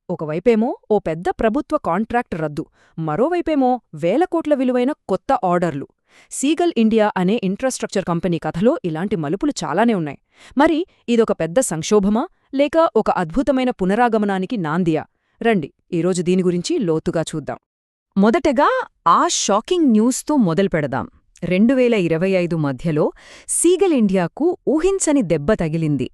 ఒకవైపేమో ఓ పెద్ద ప్రభుత్వ కాంట్రాక్ట్ రద్దు, మరోవైపేమో వేల కోట్ల విలువైన కొత్త ఆర్డర్లు. సీగల్ ఇండియా అనే ఇన్ఫ్రాస్ట్రక్చర్ కంపెనీ కథలో ఇలాంటి మలుపులు చాలానే ఉన్నాయి. మరి ఇదొక పెద్ద సంక్షోభమా, లేక ఒక అద్భుతమైన పునరాగమనానికి నాందియా? రండి ఈరోజు దీని గురించి లోతుగా చూద్దాం. మొదటగా ఆ షాకింగ్ న్యూస్తో మొదలుపెడదాం. 2025 మధ్యలో సీగల్ ఇండియాకు ఊహించని దెబ్బ తగిలింది.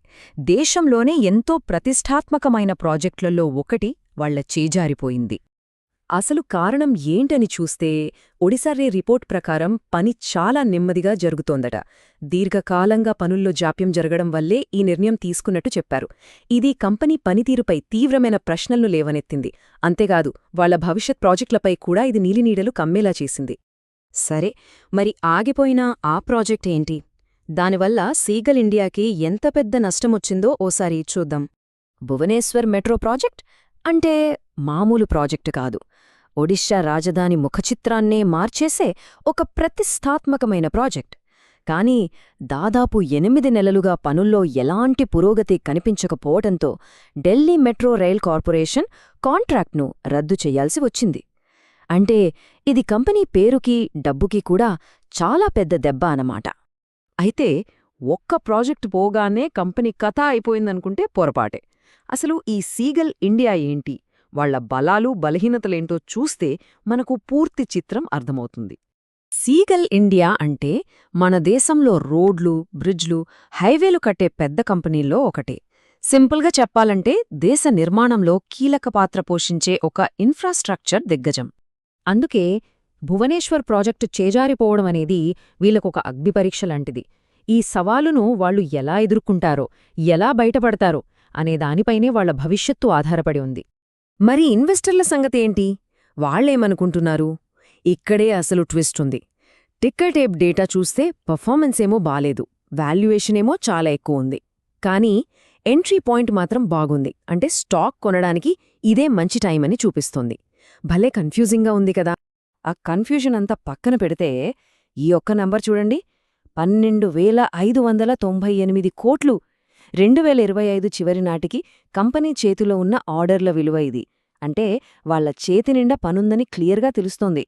దేశంలోనే ఎంతో ప్రతిష్ఠాత్మకమైన ప్రాజెక్టులలో ఒకటి వాళ్ల చేజారిపోయింది. అసలు కారణం ఏంటని చూస్తే ఒడిశారే రిపోర్ట్ ప్రకారం పని చాలా నెమ్మదిగా జరుగుతోందట. దీర్ఘకాలంగా పనుల్లో జాప్యం జరగడం వల్లే ఈ నిర్ణయం తీసుకున్నట్టు చెప్పారు. ఇది కంపెనీ పనితీరుపై తీవ్రమైన ప్రశ్నలను లేవనెత్తింది. అంతేకాదు వాళ్ల భవిష్యత్ ప్రాజెక్టులపై కూడా ఇది నీలినీడలు కమ్మేలా చేసింది. సరే, మరి ఆగిపోయిన ఆ ప్రాజెక్ట్ ఏంటి? దానివల్ల సీగల్ ఇండియాకి ఎంత పెద్ద నష్టమొచ్చిందో ఓసారి చూద్దాం. భువనేశ్వర్ మెట్రో ప్రాజెక్ట్ అంటే మామూలు ప్రాజెక్టు కాదు. ఒడిషా రాజధాని ముఖచిత్రాన్నే మార్చేసే ఒక ప్రతిష్ఠాత్మకమైన ప్రాజెక్ట్. కానీ దాదాపు 8 నెలలుగా పనుల్లో ఎలాంటి పురోగతి కనిపించకపోవడంతో ఢిల్లీ మెట్రో రైల్ కార్పొరేషన్ కాంట్రాక్ట్ను రద్దు చెయ్యాల్సి వచ్చింది. అంటే ఇది కంపెనీ పేరుకి, డబ్బుకి కూడా చాలా పెద్ద దెబ్బ అన్నమాట. అయితే ఒక్క ప్రాజెక్టు పోగానే కంపెనీ కథ అయిపోయిందనుకుంటే పొరపాటే. అసలు ఈ సీగల్ ఇండియా ఏంటి, వాళ్ల బలాలు బలహీనతలేంటో చూస్తే మనకు పూర్తి చిత్రం అర్థమవుతుంది. సీగల్ ఇండియా అంటే మన దేశంలో రోడ్లు, బ్రిడ్జ్లు, హైవేలు కట్టే పెద్ద కంపెనీల్లో ఒకటే. సింపుల్గా చెప్పాలంటే దేశ నిర్మాణంలో కీలక పాత్ర పోషించే ఒక ఇన్ఫ్రాస్ట్రక్చర్ దిగ్గజం. అందుకే భువనేశ్వర్ ప్రాజెక్టు చేజారిపోవడమనేది వీళ్ళకొక అగ్నిపరీక్ష లాంటిది. ఈ సవాలును వాళ్లు ఎలా ఎదుర్కొంటారో, ఎలా బయటపడతారో అనే దానిపైనే వాళ్ల భవిష్యత్తు ఆధారపడి ఉంది. మరి ఇన్వెస్టర్ల సంగతేంటి? వాళ్లేమనుకుంటున్నారు? ఇక్కడే అసలు ట్విస్ట్ ఉంది. టిక్కర్ టేప్ డేటా చూస్తే పర్ఫార్మెన్స్ ఏమో బాలేదు, వాల్యుయేషనేమో చాలా ఎక్కువ ఉంది. కానీ ఎంట్రీ పాయింట్ మాత్రం బాగుంది. అంటే స్టాక్ కొనడానికి ఇదే మంచి టైం అని చూపిస్తోంది. భలే కన్ఫ్యూజింగ్గా ఉంది కదా. ఆ కన్ఫ్యూజన్ అంతా పక్కన పెడితే ఈ ఒక్క నంబర్ చూడండి, 12,598 కోట్లు. 2025 చివరి నాటికి కంపెనీ చేతిలో ఉన్న ఆర్డర్ల విలువ ఇది. అంటే వాళ్ల చేతినిండా పనుందని క్లియర్గా తెలుస్తోంది.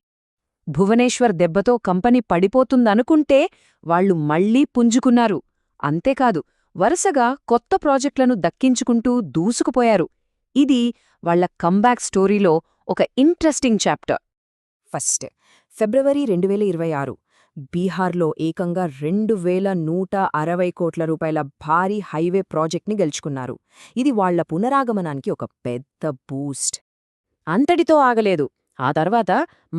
భువనేశ్వర్ దెబ్బతో కంపెనీ పడిపోతుందనుకుంటే వాళ్లు మళ్లీ పుంజుకున్నారు. అంతేకాదు వరుసగా కొత్త ప్రాజెక్టులను దక్కించుకుంటూ దూసుకుపోయారు. ఇది వాళ్ల కంబ్యాక్ స్టోరీలో ఒక ఇంట్రెస్టింగ్ చాప్టర్. ఫస్ట్, ఫిబ్రవరి 2026 బీహార్లో ఏకంగా 2,160 కోట్ల రూపాయల భారీ హైవే ప్రాజెక్ట్ని గెలుచుకున్నారు. ఇది వాళ్ల పునరాగమనానికి ఒక పెద్ద బూస్ట్. అంతటితో ఆగలేదు. ఆ తర్వాత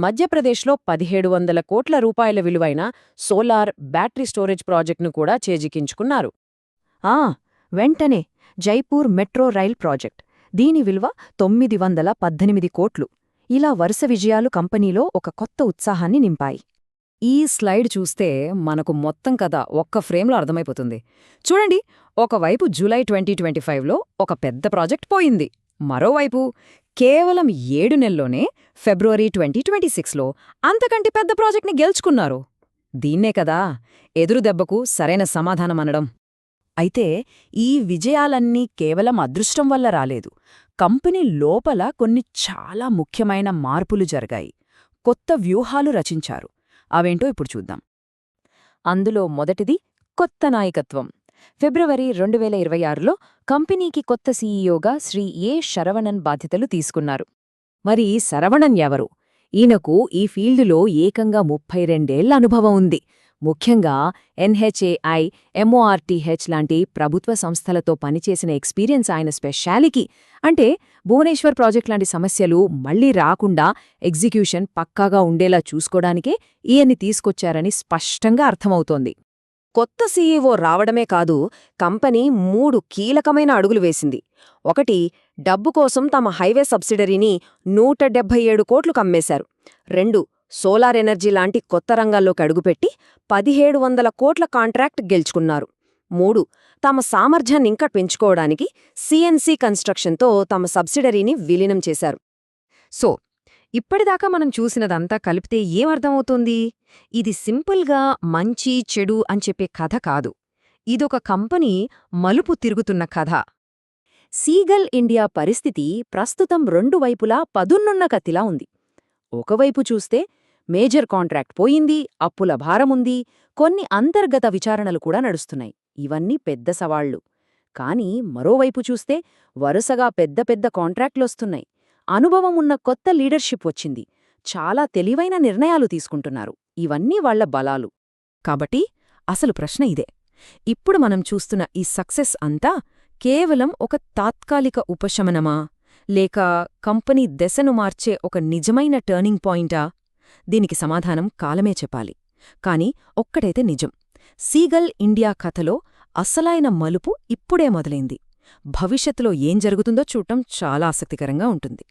మధ్యప్రదేశ్లో 1,700 కోట్ల రూపాయల విలువైన సోలార్ బ్యాటరీ స్టోరేజ్ ప్రాజెక్టును కూడా చేజిక్కించుకున్నారు. వెంటనే జైపూర్ మెట్రో రైల్ ప్రాజెక్ట్, దీని విలువ 918 కోట్లు. ఇలా వరుస విజయాలు కంపెనీలో ఒక కొత్త ఉత్సాహాన్ని నింపాయి. ఈ స్లైడ్ చూస్తే మనకు మొత్తం కథ ఒక్క ఫ్రేమ్లో అర్థమైపోతుంది. చూడండి, ఒకవైపు జూలై 2025లో ఒక పెద్ద ప్రాజెక్ట్ పోయింది. మరోవైపు కేవలం 7 నెలల్లోనే ఫిబ్రవరి 2026లో అంతకంటే పెద్ద ప్రాజెక్ట్ని గెలుచుకున్నారు. దీన్నే కదా ఎదురుదెబ్బకు సరైన సమాధానమనడం. అయితే ఈ విజయాలన్నీ కేవలం అదృష్టం వల్ల రాలేదు. కంపెనీ లోపల కొన్ని చాలా ముఖ్యమైన మార్పులు జరిగాయి. కొత్త వ్యూహాలు రచించారు. అవేంటో ఇప్పుడు చూద్దాం. అందులో మొదటిది కొత్త నాయకత్వం. ఫిబ్రవరి 2026లో కంపెనీకి కొత్త సీఈఓగా శ్రీ ఏ. శరవణన్ బాధ్యతలు తీసుకున్నారు. మరి శరవణన్ ఎవరు? ఈయనకు ఈ ఫీల్డులో ఏకంగా 32 ఏళ్ల అనుభవం ఉంది. ముఖ్యంగా ఎన్హెచ్ఏఐ, ఎంఓఆర్టీహెచ్ లాంటి ప్రభుత్వ సంస్థలతో పనిచేసిన ఎక్స్పీరియన్స్ ఆయన స్పెషాలిటీ. అంటే భువనేశ్వర్ ప్రాజెక్ట్ లాంటి సమస్యలు మళ్లీ రాకుండా ఎగ్జిక్యూషన్ పక్కాగా ఉండేలా చూసుకోడానికే ఈయన్ని తీసుకొచ్చారని స్పష్టంగా అర్థమవుతోంది. కొత్త సీఈఓ రావడమే కాదు, కంపెనీ 3 కీలకమైన అడుగులు వేసింది. ఒకటి, డబ్బు కోసం తమ హైవే సబ్సిడరీని 177 కోట్లు కమ్మేశారు. 2, సోలార్ ఎనర్జీ లాంటి కొత్త రంగాల్లోకి అడుగుపెట్టి 1,700 కోట్ల కాంట్రాక్ట్ గెలుచుకున్నారు. 3, తమ సామర్థ్యాన్నింకా పెంచుకోవడానికి సిఎన్సి కన్స్ట్రక్షన్తో తమ సబ్సిడరీని విలీనం చేశారు. సో ఇప్పటిదాకా మనం చూసినదంతా కలిపితే ఏమర్థమవుతుంది? ఇది సింపుల్గా మంచి చెడు అని చెప్పే కథ కాదు. ఇదొక కంపెనీ మలుపు తిరుగుతున్న కథ. సీగల్ ఇండియా పరిస్థితి ప్రస్తుతం రెండు వైపులా పదున్నున్న కత్తిలా ఉంది. ఒకవైపు చూస్తే మేజర్ కాంట్రాక్ట్ పోయింది, అప్పుల భారముంది, కొన్ని అంతర్గత విచారణలు కూడా నడుస్తున్నాయి. ఇవన్నీ పెద్ద సవాళ్లు. కానీ మరోవైపు చూస్తే వరుసగా పెద్ద పెద్ద కాంట్రాక్ట్లొస్తున్నాయి. అనుభవం ఉన్న కొత్త లీడర్షిప్ వచ్చింది. చాలా తెలివైన నిర్ణయాలు తీసుకుంటున్నారు. ఇవన్నీ వాళ్ల బలాలు. కాబట్టి అసలు ప్రశ్న ఇదే, ఇప్పుడు మనం చూస్తున్న ఈ సక్సెస్ అంతా కేవలం ఒక తాత్కాలిక ఉపశమనమా, లేక కంపెనీ దశను మార్చే ఒక నిజమైన టర్నింగ్ పాయింటా? దీనికి సమాధానం కాలమే చెప్పాలి. కాని ఒక్కటైతే నిజం, సీగల్ ఇండియా కథలో అసలైన మలుపు ఇప్పుడే మొదలైంది. భవిష్యత్తులో ఏం జరుగుతుందో చూడటం చాలా ఆసక్తికరంగా ఉంటుంది.